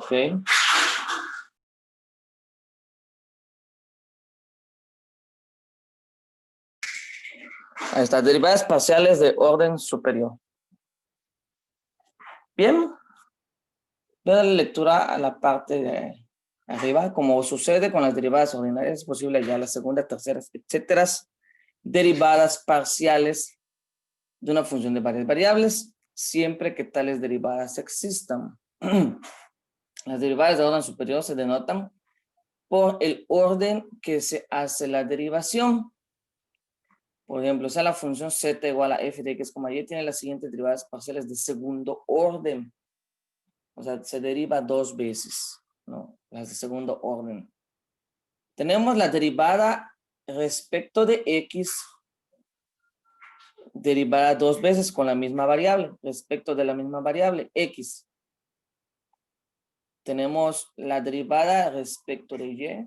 Ok. Ahí está, derivadas parciales de orden superior. Bien. Voy a darle lectura a la parte de arriba. Como sucede con las derivadas ordinarias, es posible ya la segunda, tercera, etcétera, derivadas parciales de una función de varias variables, siempre que tales derivadas existan. Las derivadas de orden superior se denotan por el orden que se hace la derivación. Por ejemplo, si la función z igual a f de x, y tiene las siguientes derivadas parciales de segundo orden. O sea, se deriva dos veces, ¿no? Las de segundo orden. Tenemos la derivada respecto de x, derivada dos veces con la misma variable, respecto de la misma variable, x. Tenemos la derivada respecto de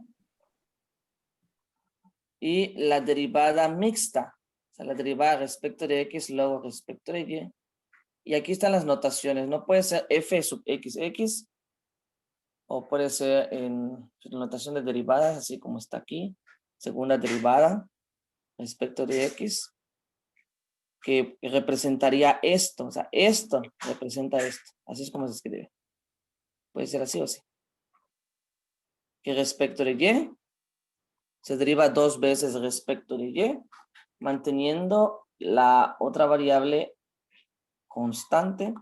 y la derivada mixta. O sea, la derivada respecto de x, luego respecto de y. Y aquí están las notaciones. No puede ser f sub x, o puede ser en su notación de derivadas, así como está aquí. Segunda derivada respecto de x, que representaría esto. O sea, esto representa esto. Así es como se escribe. Puede ser así o así. Que respecto de y se deriva dos veces respecto de y, manteniendo la otra variable constante.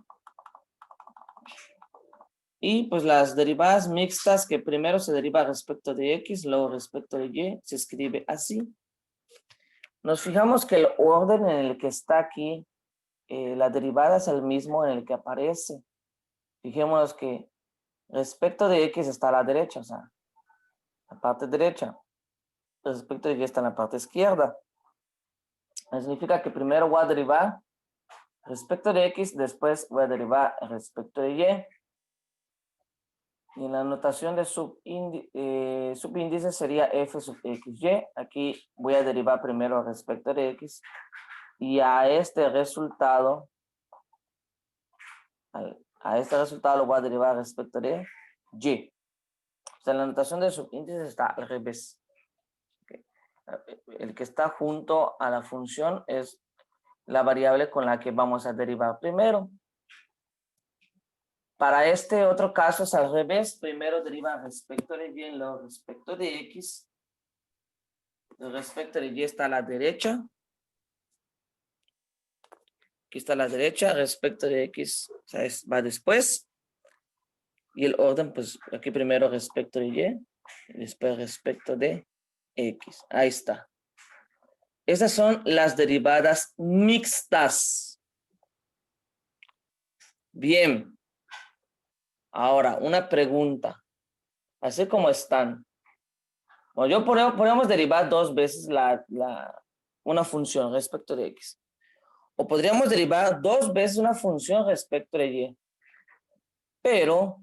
Y pues las derivadas mixtas, que primero se deriva respecto de x, luego respecto de y, se escribe así. Nos fijamos que el orden en el que está aquí, la derivada es el mismo en el que aparece. Fijémonos que respecto de x está a la derecha, o sea, la parte derecha. Respecto de y está en la parte izquierda. Eso significa que primero voy a derivar respecto de x, después voy a derivar respecto de y. Y en la notación de subíndice sería f sub xy. Aquí voy a derivar primero respecto de x. Y a este resultado, lo voy a derivar respecto de y. O sea, la notación de subíndice está al revés. Okay. El que está junto a la función es la variable con la que vamos a derivar primero. Para este otro caso es al revés. Primero deriva respecto de y, luego respecto de x. El respecto de y está a la derecha. Aquí está a la derecha. Respecto de x, o sea, va después. Y el orden, pues aquí primero respecto de y. Y después respecto de x. Ahí está. Esas son las derivadas mixtas. Bien. Ahora, una pregunta. Así como están. Bueno, podemos derivar dos veces una función respecto de x. O podríamos derivar dos veces una función respecto de y. Pero,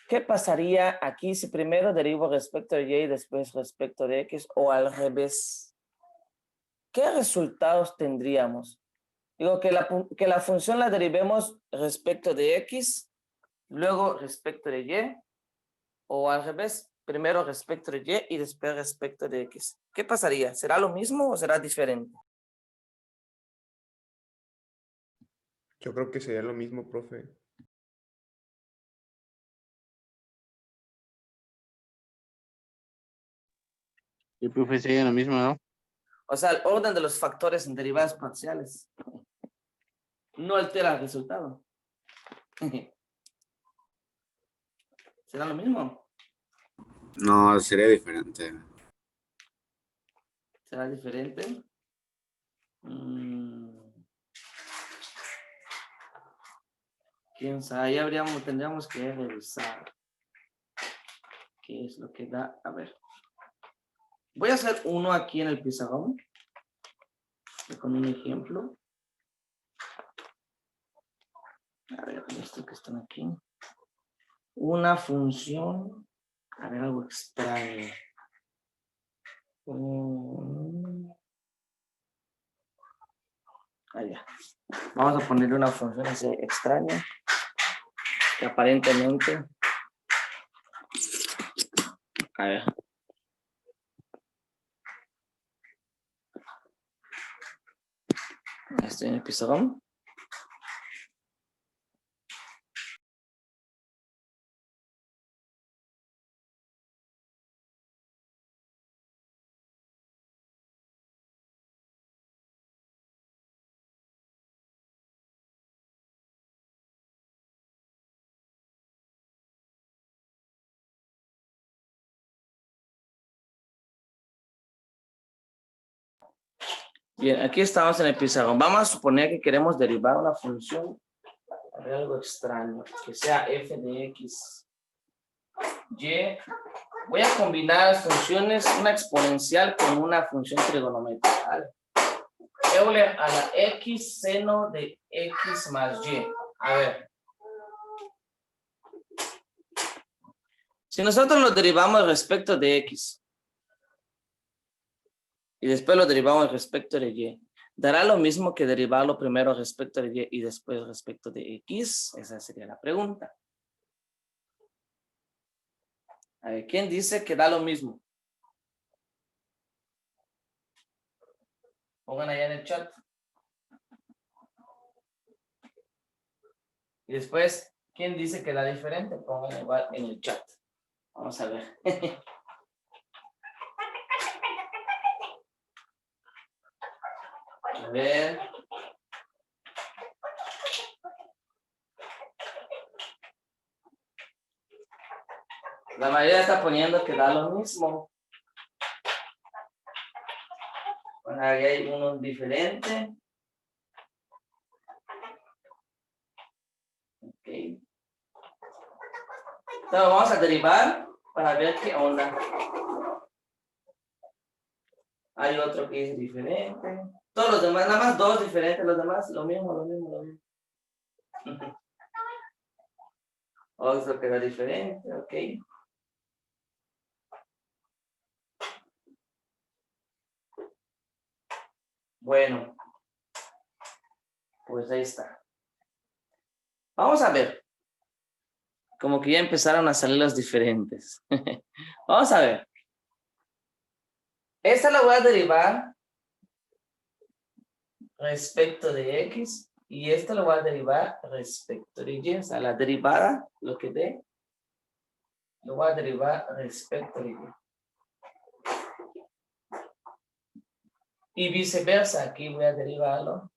¿qué pasaría aquí si primero derivo respecto de y y después respecto de x? O al revés. ¿Qué resultados tendríamos? Digo que la función la derivemos respecto de x, luego respecto de y, o al revés, primero respecto de y después respecto de x. ¿Qué pasaría? ¿Será lo mismo o será diferente? Yo creo que sería lo mismo, profe. El profe sería lo mismo, ¿no? O sea, el orden de los factores en derivadas parciales no altera el resultado. ¿Será lo mismo? No, sería diferente. ¿Será diferente? Quién sabe, tendríamos que revisar qué es lo que da. A ver. Voy a hacer uno aquí en el pizarrón. Con un ejemplo. A ver, esto que están aquí. Una función. A ver, algo extraño. Allá. Vamos a ponerle una función así extraña. Que aparentemente A ver. Estoy en el pizarrón. Bien, aquí estamos en el pizarrón. Vamos a suponer que queremos derivar una función de algo extraño, que sea f de x, y. Voy a combinar las funciones, una exponencial con una función trigonométrica. ¿Vale? Euler a la x seno de x más y. A ver. Si nosotros lo derivamos respecto de x y después lo derivamos respecto de y, ¿dará lo mismo que derivarlo primero respecto de y después respecto de x? Esa sería la pregunta. A ver, ¿quién dice que da lo mismo? Pongan allá en el chat. Y después, ¿quién dice que da diferente? Pongan igual en el chat. Vamos a ver. A ver. La mayoría está poniendo que da lo mismo. Bueno, ahí hay uno diferente. Ok. Entonces vamos a derivar para ver qué onda. Hay otro que es diferente. Todos los demás, nada más dos diferentes, los demás lo mismo, lo mismo, lo mismo. Otro que da diferente, ok. Bueno, pues ahí está. Vamos a ver. Como que ya empezaron a salir los diferentes. Vamos a ver. Esta la voy a derivar respecto de x y esta lo voy a derivar respecto de y. O sea, la derivada, lo que dé, lo voy a derivar respecto de y. Y viceversa, aquí voy a derivarlo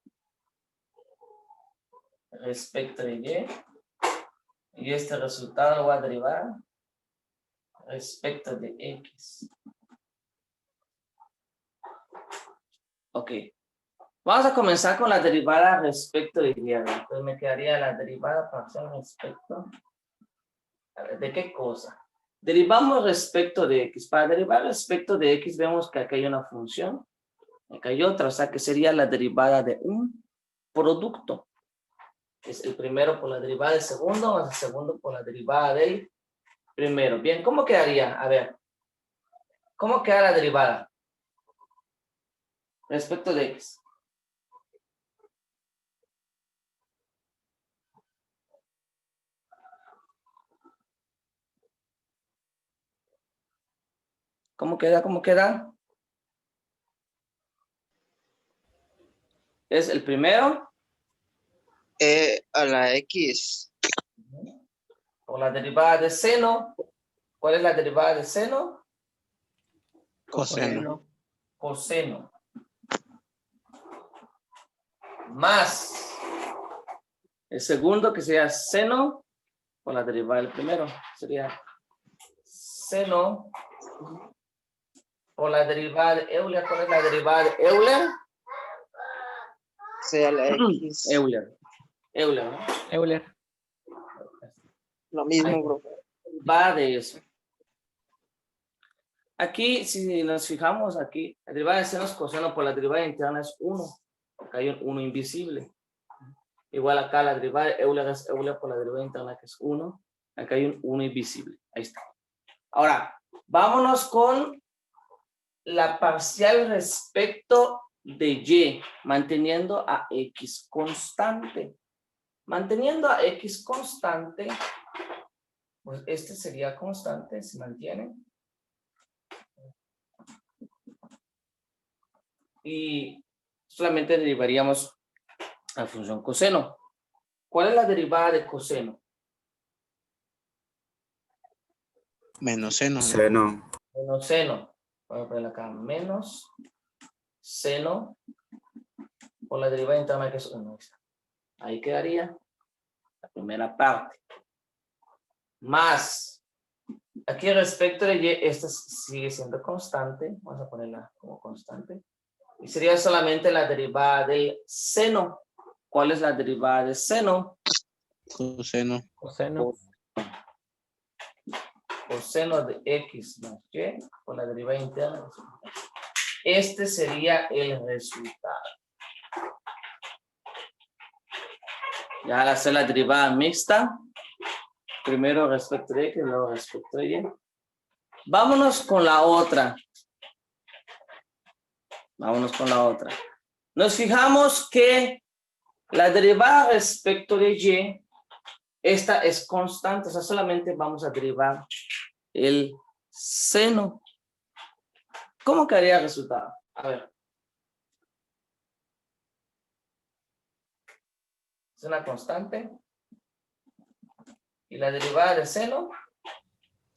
respecto de y. Y este resultado lo voy a derivar respecto de x. Ok. Vamos a comenzar con la derivada respecto de y. Entonces me quedaría la derivada parcial respecto. A ver, ¿de qué cosa? Derivamos respecto de x. Para derivar respecto de x vemos que aquí hay una función. Acá hay otra, o sea que sería la derivada de un producto. Es el primero por la derivada del segundo, más el segundo por la derivada del primero. Bien, ¿cómo quedaría? A ver, ¿cómo queda la derivada respecto de x? ¿Cómo queda? ¿Cómo queda? Es el primero A la X, por la derivada de seno. ¿Cuál es la derivada de seno? Coseno. Coseno. Más el segundo que sería seno por la derivada del primero. Sería seno por la derivada de Euler. ¿Cuál es la derivada de Euler? C a la X. Euler. Euler, ¿no? Euler. Lo mismo, Ahí bro. va de eso. Aquí, si nos fijamos aquí, la derivada de seno es coseno por la derivada interna es 1. Acá hay un 1 invisible. Igual acá la derivada de Euler es Euler por la derivada interna que es 1. Acá hay un 1 invisible. Ahí está. Ahora, vámonos con la parcial respecto de y, manteniendo a x constante. Manteniendo a x constante, pues este sería constante, se mantiene. y solamente derivaríamos la función coseno. ¿Cuál es la derivada de coseno? Menos seno. ¿no? Seno. Menos seno. Voy a poner acá menos seno por la derivada interna que es 1. Ahí quedaría la primera parte. Más, aquí respecto de y, esta sigue siendo constante. Vamos a ponerla como constante. Y sería solamente la derivada del seno. ¿Cuál es la derivada del seno? Coseno. Coseno. Coseno de x más y por la derivada interna. Este sería el resultado. Ya al hacer la derivada mixta, primero respecto de x, luego respecto de y. Vámonos con la otra. Vámonos con la otra. Nos fijamos que la derivada respecto de y, esta es constante, o sea, solamente vamos a derivar el seno. ¿Cómo quedaría el resultado? A ver. Es una constante. Y la derivada de seno,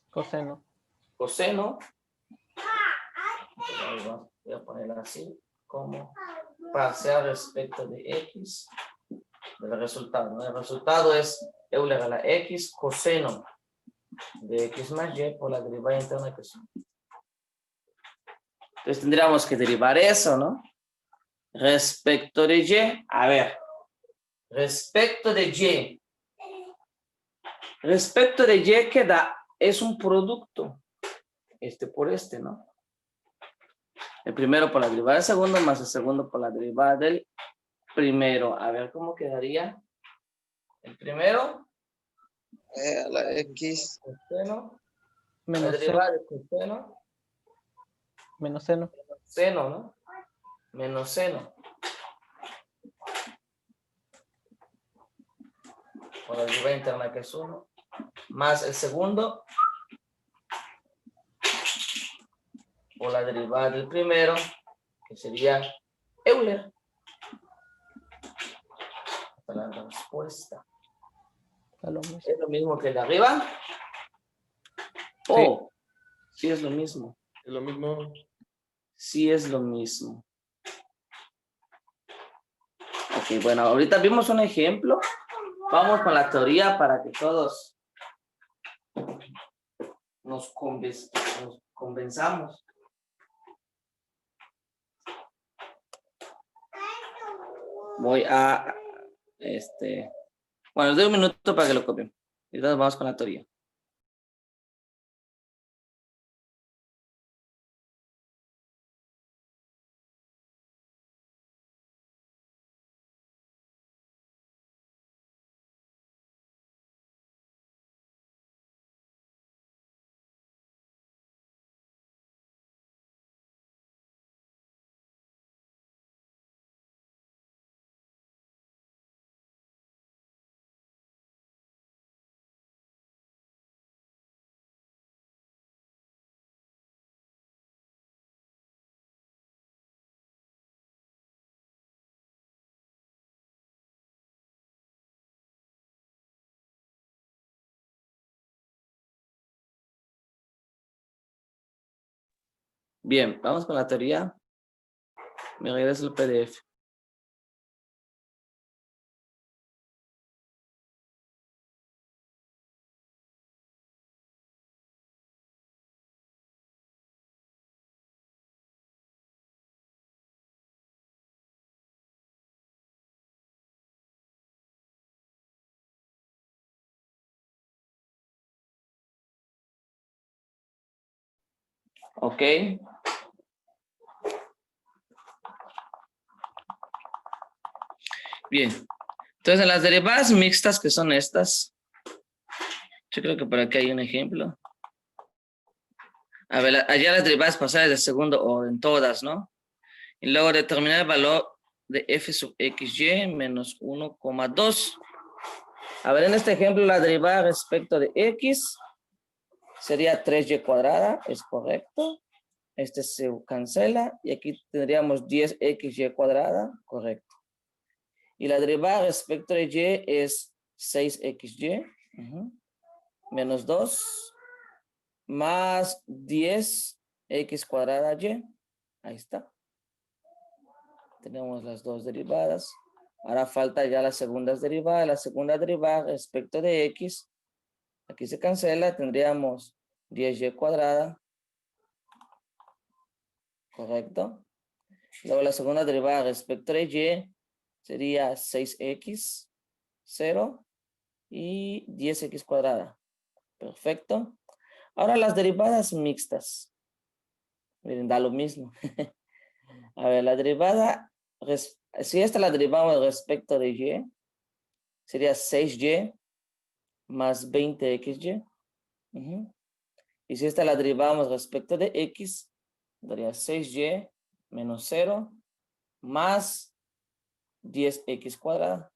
Coseno. coseno. Voy a ponerla así, como parcial respecto de x, del resultado, ¿no? El resultado es Euler a la x coseno de x más y por la derivada interna que es 1. Entonces tendríamos que derivar eso, ¿no? Respecto de y, a ver, respecto de y. Respecto de y que da, es un producto, este por este, ¿no? El primero por la derivada del segundo más el segundo por la derivada del primero. A ver cómo quedaría. El primero. A la X. Coseno. La Menos derivada seno. de coseno. Menos seno. Seno, ¿no? Menos seno. Por la derivada interna que es 1. Más el segundo. Por la derivada del primero. Que sería Euler. Esta es la respuesta. Da lo mismo. ¿Es lo mismo que el de arriba? Oh, sí es lo mismo. Es lo mismo. Sí es lo mismo. Ok, bueno, ahorita vimos un ejemplo. Vamos con la teoría para que todos nos convenzamos. Voy a, bueno, les doy un minuto para que lo copien. Y entonces vamos con la teoría. Bien, vamos con la teoría. Me regreso el PDF. Ok. Bien. Entonces, en las derivadas mixtas, que son estas, yo creo que por aquí hay un ejemplo. A ver, allá las derivadas pasadas de segundo orden, todas, ¿no? Y luego determinar el valor de f sub xy menos 1,2. A ver, en este ejemplo, la derivada respecto de x sería 3y cuadrada, ¿es correcto? Este se cancela y aquí tendríamos 10xy cuadrada, correcto. Y la derivada respecto de y es 6xy menos 2 más 10x cuadrada y. Ahí está. Tenemos las dos derivadas. Ahora falta ya las segundas derivadas. La segunda derivada respecto de x. Aquí se cancela. Tendríamos 10y cuadrada. Correcto. Luego la segunda derivada respecto de y sería 6x, 0 y 10x cuadrada. Perfecto. Ahora las derivadas mixtas. Miren, da lo mismo. A ver, la derivada, si esta la derivamos respecto de y, sería 6y más 20xy. Y si esta la derivamos respecto de x, daría 6y menos 0 más 10x cuadrada.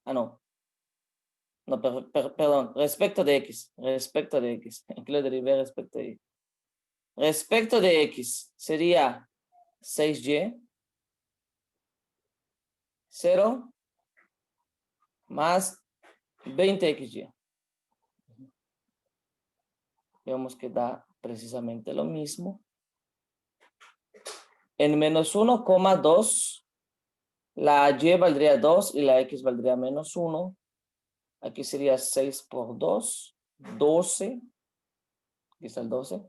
Ah, no. No, perdón, respecto de x. Respecto de x. Aquí lo derivé respecto de y. Respecto de x sería 6y 0 más 20xy. Vemos que da precisamente lo mismo. En menos 1,2, la y valdría 2 y la x valdría menos 1. Aquí sería 6 por 2, 12. Aquí está el 12.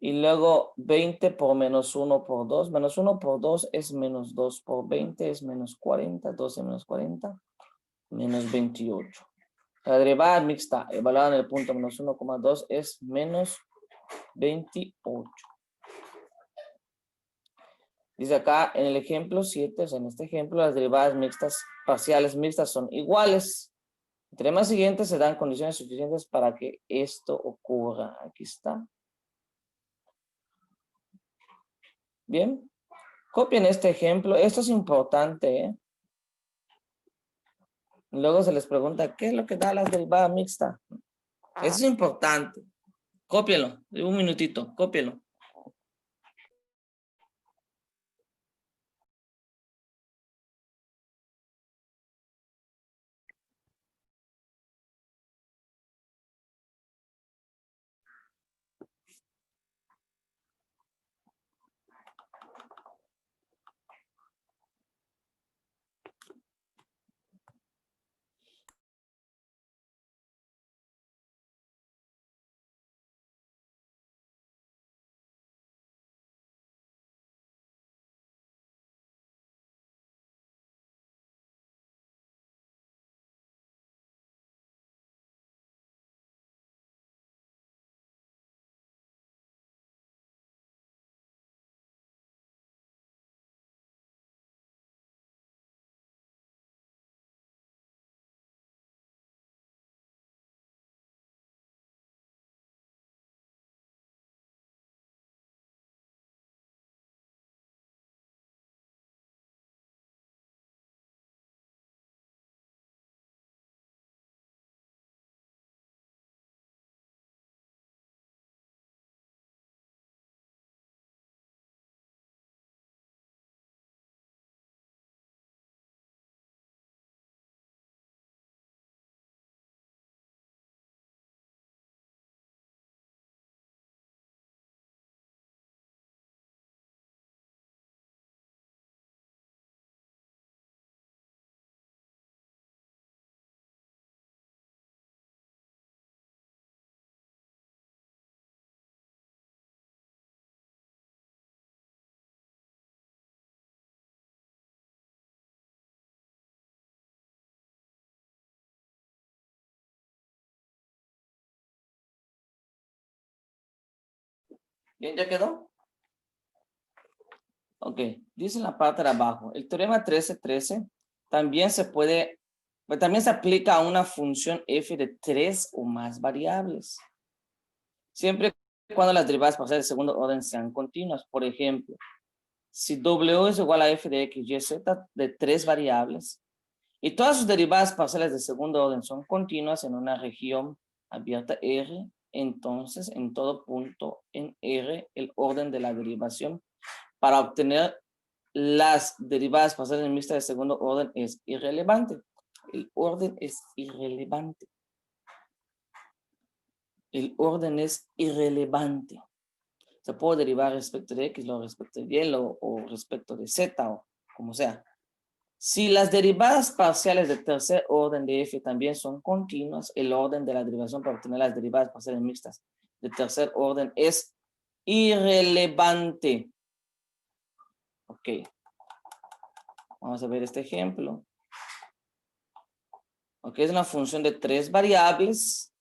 Y luego 20 por menos 1 por 2. Menos 1 por 2 es menos 2 por 20, es menos 40. 12 menos 40, menos 28. La derivada mixta evaluada en el punto menos 1,2 es menos 28. Dice acá en el ejemplo 7, o sea, en este ejemplo, las derivadas mixtas, parciales mixtas son iguales. El teorema siguiente se dan condiciones suficientes para que esto ocurra. Aquí está. Bien. Copien este ejemplo. Esto es importante, ¿eh? Luego se les pregunta, ¿qué es lo que da las derivadas mixtas? Eso es importante. Cópienlo. Un minutito. Cópienlo. Bien, ¿ya quedó? Ok, dice en la parte de abajo, el teorema 13 también se aplica a una función f de 3 o más variables. Siempre y cuando las derivadas parciales de segundo orden sean continuas. Por ejemplo, si W es igual a f de x, y, z de 3 variables y todas sus derivadas parciales de segundo orden son continuas en una región abierta R, entonces en todo punto en R el orden de la derivación para obtener las derivadas parciales mixtas de segundo orden es irrelevante. El orden es irrelevante. El orden es irrelevante. Se puede derivar respecto de X, luego respecto de Y, o respecto de Z, o como sea. Si las derivadas parciales de tercer orden de F también son continuas, el orden de la derivación para obtener las derivadas parciales mixtas de tercer orden es irrelevante. Ok. Vamos a ver este ejemplo. Ok, es una función de 3 variables.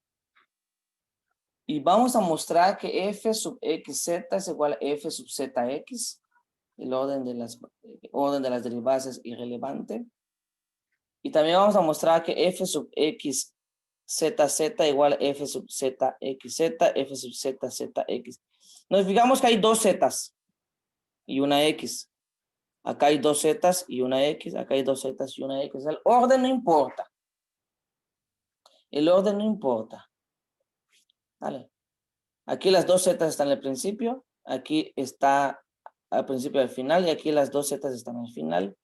Y vamos a mostrar que f sub xz es igual a f sub zx. El orden de las derivadas es irrelevante. Y también vamos a mostrar que f sub x zz igual a f sub zxz, f sub zzx. Nos fijamos que hay dos zetas y una x. Acá hay dos zetas y una x. Acá hay dos zetas y una x. El orden no importa. El orden no importa. Vale. Aquí las dos zetas están al principio. Aquí está al principio y al final. Y aquí las dos zetas están al final.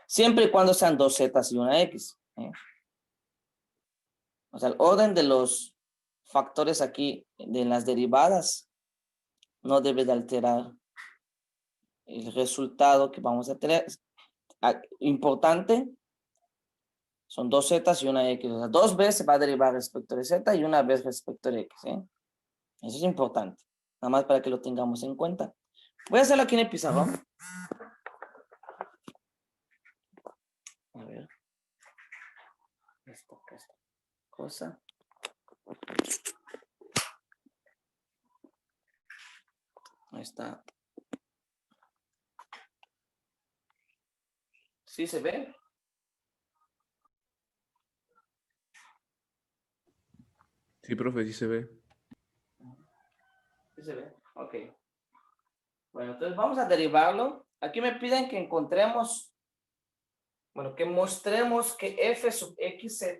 Siempre y cuando sean dos zetas y una x. O sea, el orden de los factores aquí de las derivadas no debe de alterar el resultado que vamos a tener. Importante, son dos zetas y una x. O sea, dos veces va a derivar respecto de z y una vez respecto de x. Eso es importante. Nada más para que lo tengamos en cuenta. Voy a hacerlo aquí en el pizarrón. A ver. Esta cosa. Ahí está. ¿Sí se ve? Sí, profe, sí se ve. ¿Sí se ve? Ok. Bueno, entonces vamos a derivarlo. Aquí me piden que encontremos, bueno, que mostremos que f sub xz,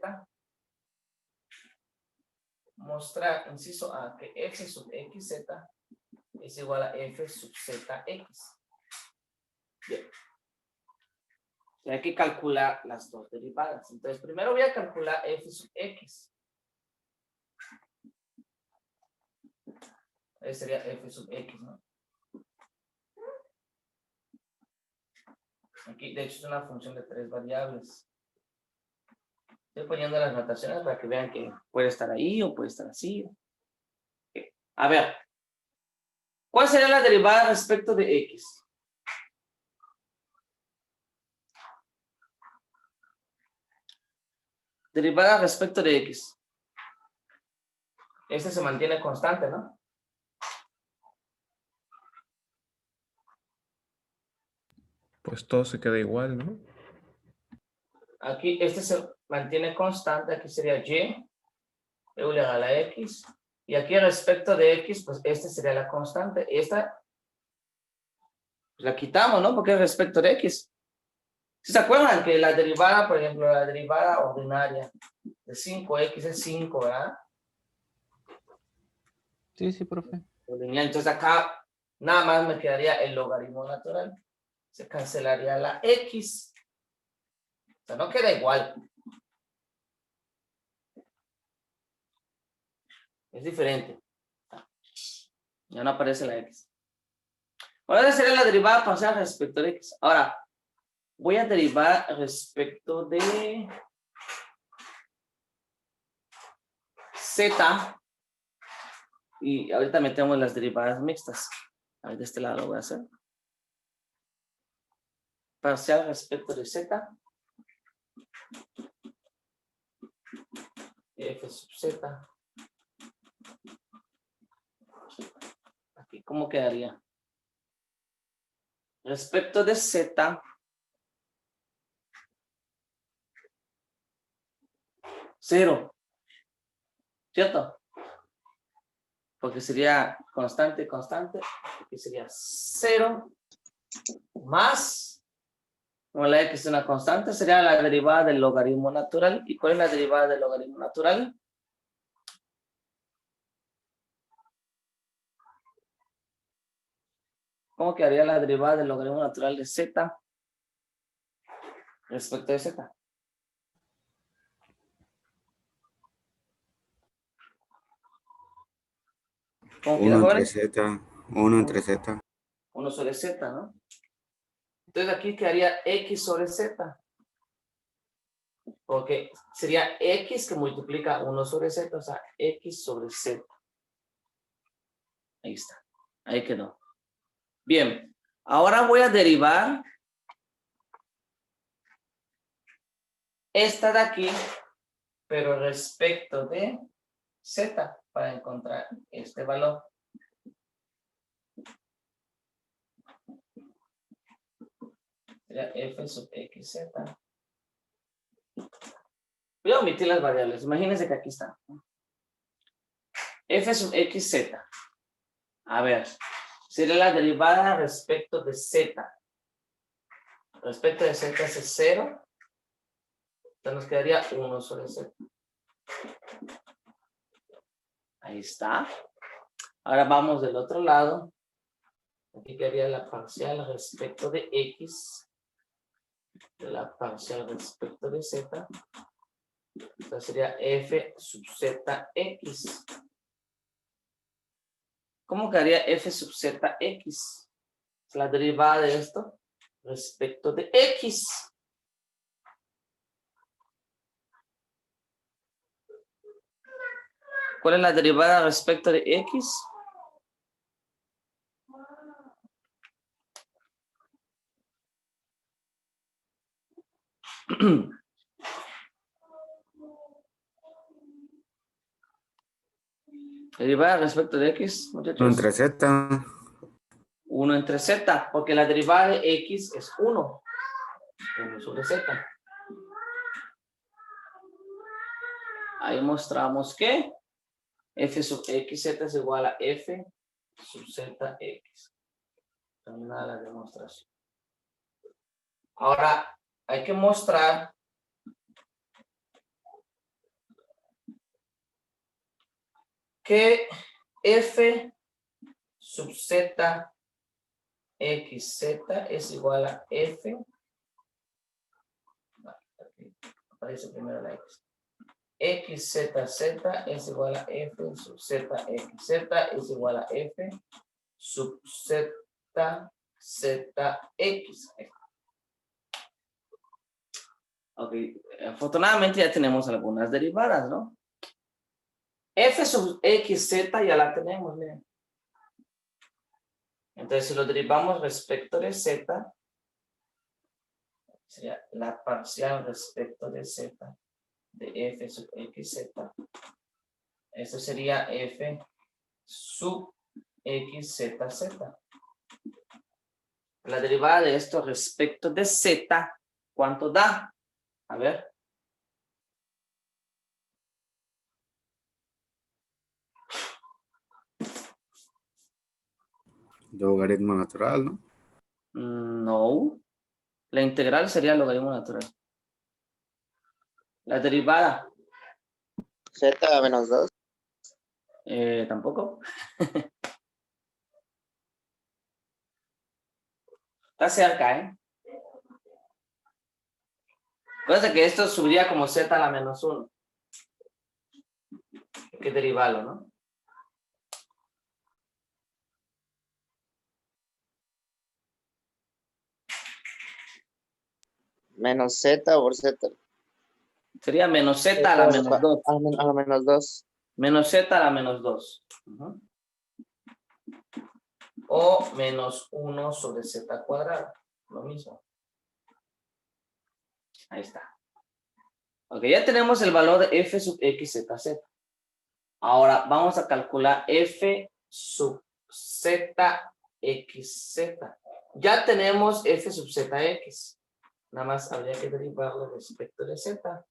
mostrar, inciso A, que f sub xz es igual a f sub zx. Bien. Y hay que calcular las dos derivadas. Entonces, primero voy a calcular f sub x. Ese sería f sub x, ¿no? Aquí, de hecho, es una función de 3 variables. Estoy poniendo las notaciones para que vean que puede estar ahí o puede estar así. Okay. A ver. ¿Cuál sería la derivada respecto de x? Derivada respecto de x. Este se mantiene constante, ¿no? Pues todo se queda igual, ¿no? Aquí este se mantiene constante. Aquí sería y elevado a la x. Y aquí respecto de x, pues este sería la constante. Esta la quitamos, ¿no? Porque es respecto de x. ¿Sí se acuerdan que la derivada, por ejemplo, la derivada ordinaria de 5x es 5, ¿verdad? Sí, sí, profe. Entonces acá nada más me quedaría el logaritmo natural. Se cancelaría la x. O sea, no queda igual. Es diferente. Ya no aparece la x. Ahora sería la derivada parcial respecto de x. Ahora, voy a derivar respecto de z. Y ahorita metemos las derivadas mixtas. A ver, de este lado lo voy a hacer. Parcial respecto de z. F sub z. Aquí, ¿cómo quedaría? Respecto de z. 0. ¿Cierto? Porque sería constante, constante. Aquí sería 0 más, como la x es una constante, sería la derivada del logaritmo natural. ¿Y cuál es la derivada del logaritmo natural? ¿Cómo quedaría la derivada del logaritmo natural de z respecto de z? ¿Cómo queda, 1 entre jóvenes? z. 1 entre z. 1 sobre z, ¿no? Entonces aquí quedaría x sobre z. Porque sería x que multiplica 1 sobre z, o sea, x sobre z. Ahí está. Ahí quedó. Bien. Ahora voy a derivar esta de aquí, pero respecto de z, para encontrar este valor. Sería f sub xz. Voy a omitir las variables. Imagínense que aquí están. F sub xz. A ver. Sería la derivada respecto de z. Respecto de z es 0. Entonces nos quedaría 1 sobre z. Ahí está. Ahora vamos del otro lado. Aquí quedaría la parcial respecto de x. De la parcial respecto de z. Entonces sería f sub zx. ¿Cómo quedaría f sub zx? Es la derivada de esto respecto de x. ¿Cuál es la derivada respecto de x? Derivada respecto de x, muchachos. 1 entre z. 1 entre z, porque la derivada de x es 1. 1 sobre z. Ahí mostramos que f sub xz es igual a f sub zx. Terminada la demostración. Ahora hay que mostrar que f sub z xz es igual a f. Aquí aparece primero la x. xzz es igual a f sub zxz es igual a f sub zx. Ok, afortunadamente ya tenemos algunas derivadas, ¿no? F sub xz ya la tenemos, miren. Entonces, si lo derivamos respecto de z, sería la parcial respecto de z de f sub xz. Esto sería f sub xzz. La derivada de esto respecto de z, ¿cuánto da? A ver. Logaritmo natural, ¿no? No. La integral sería logaritmo natural. La derivada. Z menos 2. Tampoco. Está cerca, ¿eh? Acuérdense que esto subiría como z a la menos 1. Hay que derivarlo, ¿no? Menos Z por Z. Sería menos z a la menos 2. A la menos 2. Menos z a la menos 2. O menos 1 sobre z cuadrado. Lo mismo. Ahí está. Ok, ya tenemos el valor de f sub xzz. Ahora vamos a calcular f sub zxz. Ya tenemos f sub zx. Nada más habría que derivarlo respecto de z.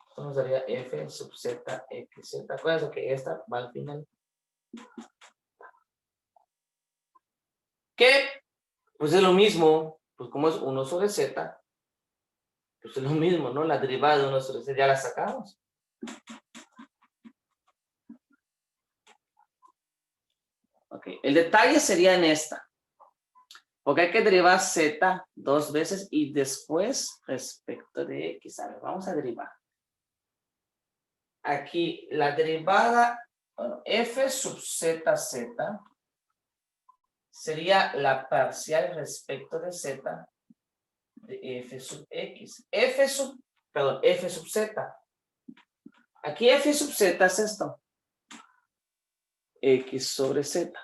Esto nos daría f sub zxz. Acuérdense que esta va al final. ¿Qué? Pues es lo mismo. Pues como es 1 sobre z, pues es lo mismo, ¿no? La derivada de 1 sobre z ya la sacamos. Ok, el detalle sería en esta. Porque hay que derivar z 2 veces y después respecto de x. A ver, vamos a derivar. Aquí la derivada, bueno, f sub z sería la parcial respecto de z de f sub x. F sub z. Aquí f sub z es esto. X sobre z.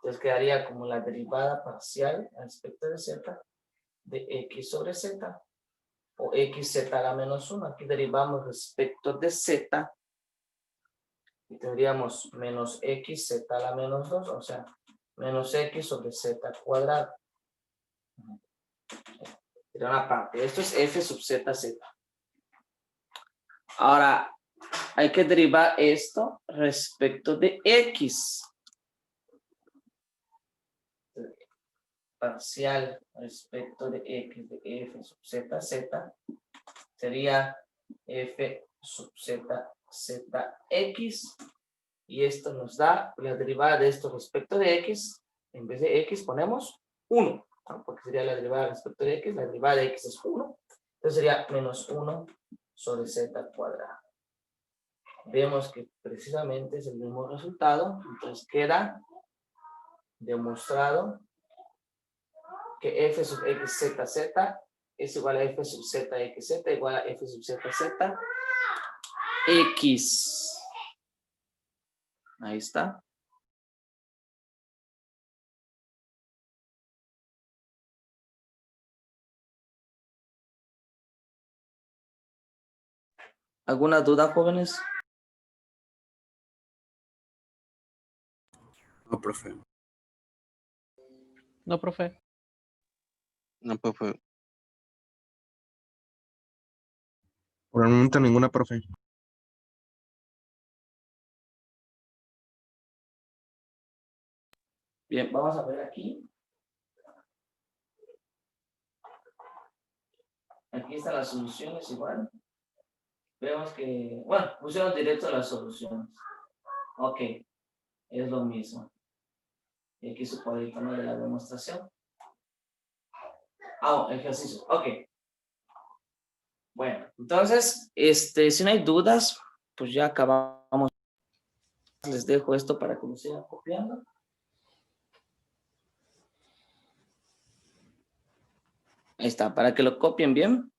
Entonces quedaría como la derivada parcial respecto de z de x sobre z. O xz a la menos 1. Aquí derivamos respecto de z. Y tendríamos menos xz a la menos 2. O sea, menos x sobre z cuadrado. Sería una parte. Esto es f sub z. Ahora, hay que derivar esto respecto de x. Parcial respecto de x de f sub z sería f sub zx. Y esto nos da la derivada de esto respecto de x. En vez de x ponemos 1. ¿No? Porque sería la derivada respecto de x. La derivada de x es 1. Entonces sería menos 1 sobre z cuadrado. Vemos que precisamente es el mismo resultado. Entonces queda demostrado que f sub xzz es igual a f sub zxz igual a f sub zz x. Ahí está. ¿Alguna duda, jóvenes? No, profe. No, profe. No, profe. Por el momento ninguna, profe. Bien, vamos a ver aquí. Aquí están las soluciones igual. Vemos que, bueno, pusieron directo las soluciones. Ok, es lo mismo. Y aquí su cuadrito, ¿no?, de la demostración. Ejercicio. Ok. Bueno, entonces, si no hay dudas, pues ya acabamos. Les dejo esto para que lo sigan copiando. Ahí está, para que lo copien bien.